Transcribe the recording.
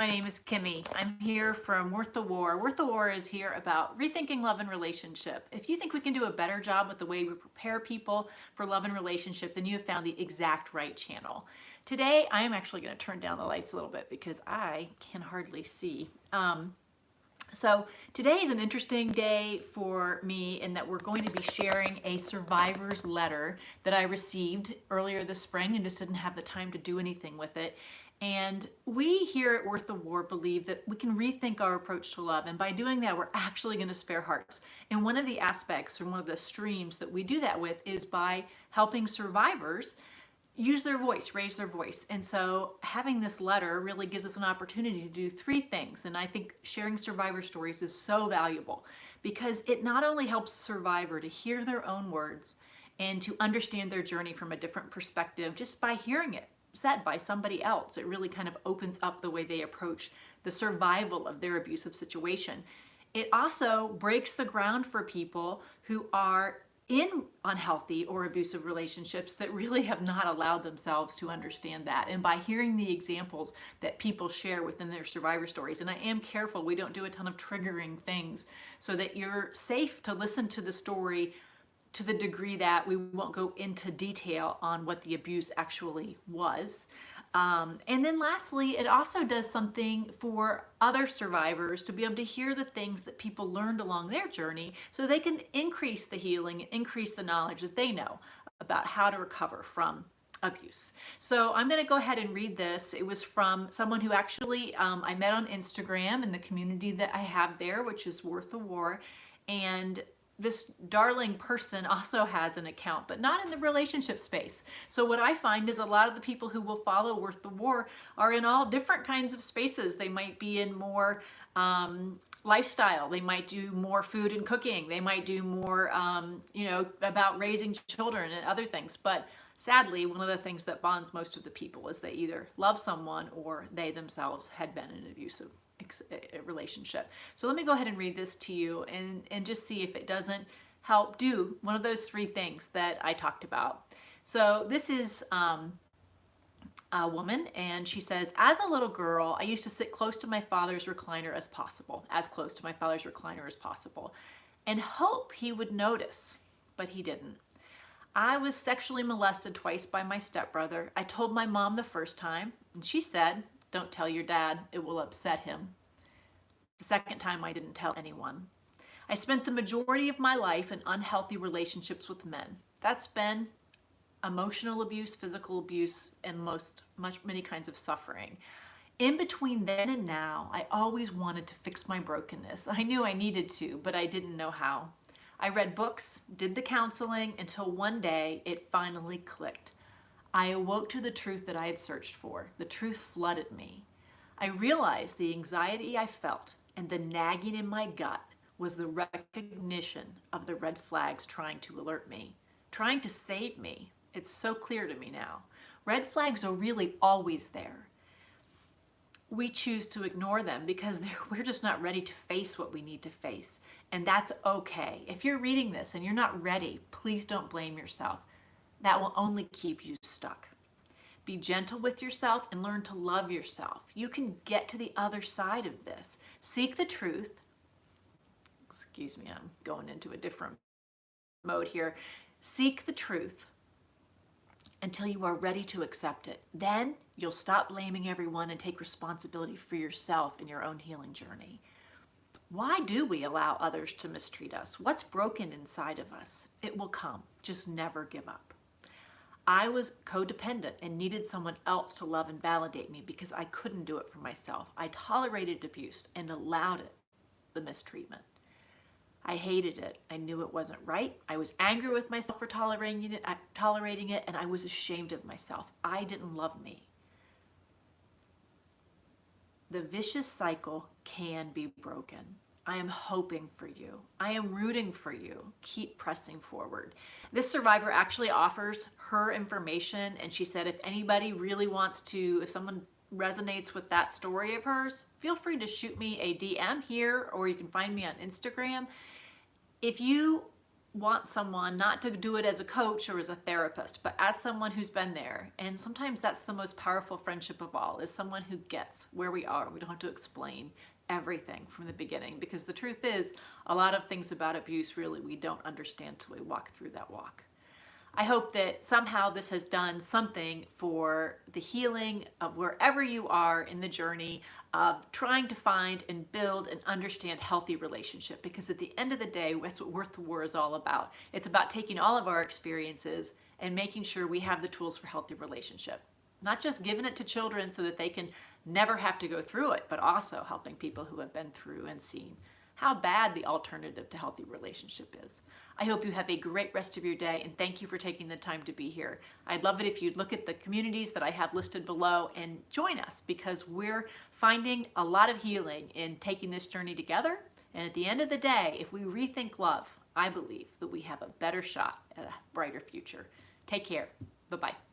My name is Kimmy. I'm here from WorththeWar. WorththeWar is here about rethinking love and relationship. If you think we can do a better job with the way we prepare people for love and relationship, then you have found the exact right channel. Today, I am actually going to turn down the lights a little bit because I can hardly see. So today is an interesting day for me in that we're going to be sharing a survivor's letter that I received earlier this spring and just didn't have the time to do anything with it. And we here at WorththeWar believe that we can rethink our approach to love. And by doing that, we're actually going to spare hearts. And one of the aspects or one of the streams that we do that with is by helping survivors use their voice, raise their voice. And so having this letter really gives us an opportunity to do three things. And I think sharing survivor stories is so valuable because it not only helps a survivor to hear their own words and to understand their journey from a different perspective just by hearing it said by somebody else. It really kind of opens up the way they approach the survival of their abusive situation. It also breaks the ground for people who are in unhealthy or abusive relationships that really have not allowed themselves to understand that. And by hearing the examples that people share within their survivor stories, and I am careful, we don't do a ton of triggering things so that you're safe to listen to the story to the degree that we won't go into detail on what the abuse actually was. And then lastly, it also does something for other survivors to be able to hear the things that people learned along their journey so they can increase the healing, increase the knowledge that they know about how to recover from abuse. So I'm going to go ahead and read this. It was from someone who actually I met on Instagram in the community that I have there, which is WorththeWar. And this darling person also has an account, but not in the relationship space. So what I find is a lot of the people who will follow WorththeWar are in all different kinds of spaces. They might be in more lifestyle. They might do more food and cooking. They might do more, about raising children and other things. But sadly, one of the things that bonds most of the people is they either love someone or they themselves had been in an abusive relationship. So let me go ahead and read this to you and just see if it doesn't help do one of those three things that I talked about. So this is a woman, and she says, as a little girl, I used to sit close to my father's recliner as possible, as close to my father's recliner as possible, and hope he would notice, but he didn't. I was sexually molested twice by my stepbrother. I told my mom the first time, and she said, don't tell your dad, it will upset him. The second time I didn't tell anyone. I spent the majority of my life in unhealthy relationships with men. That's been emotional abuse, physical abuse, and many kinds of suffering. In between then and now, I always wanted to fix my brokenness. I knew I needed to, but I didn't know how. I read books, did the counseling, until one day it finally clicked. I awoke to the truth that I had searched for. The truth flooded me. I realized the anxiety I felt and the nagging in my gut was the recognition of the red flags trying to alert me, trying to save me. It's so clear to me now. Red flags are really always there. We choose to ignore them because we're just not ready to face what we need to face. And that's okay. If you're reading this and you're not ready, please don't blame yourself. That will only keep you stuck. Be gentle with yourself and learn to love yourself. You can get to the other side of this. Seek the truth. Excuse me, I'm going into a different mode here. Seek the truth until you are ready to accept it. Then you'll stop blaming everyone and take responsibility for yourself in your own healing journey. Why do we allow others to mistreat us? What's broken inside of us? It will come. Just never give up. I was codependent and needed someone else to love and validate me because I couldn't do it for myself. I tolerated abuse and allowed it, the mistreatment. I hated it. I knew it wasn't right. I was angry with myself for tolerating it, and I was ashamed of myself. I didn't love me. The vicious cycle can be broken. I am hoping for you. I am rooting for you. Keep pressing forward. This survivor actually offers her information, and she said if anybody really wants to, if someone resonates with that story of hers, feel free to shoot me a DM here, or you can find me on Instagram. If you want someone not to do it as a coach or as a therapist, but as someone who's been there. And sometimes that's the most powerful friendship of all, is someone who gets where we are. We don't have to explain everything from the beginning, because the truth is, a lot of things about abuse really we don't understand till we walk through that walk. I hope that somehow this has done something for the healing of wherever you are in the journey of trying to find and build and understand healthy relationship, because at the end of the day, that's what Worth the War is all about. It's about taking all of our experiences and making sure we have the tools for healthy relationship. Not just giving it to children so that they can never have to go through it, but also helping people who have been through and seen how bad the alternative to healthy relationship is. I hope you have a great rest of your day, and thank you for taking the time to be here. I'd love it if you'd look at the communities that I have listed below and join us, because we're finding a lot of healing in taking this journey together. And at the end of the day, if we rethink love, I believe that we have a better shot at a brighter future. Take care. Bye-bye.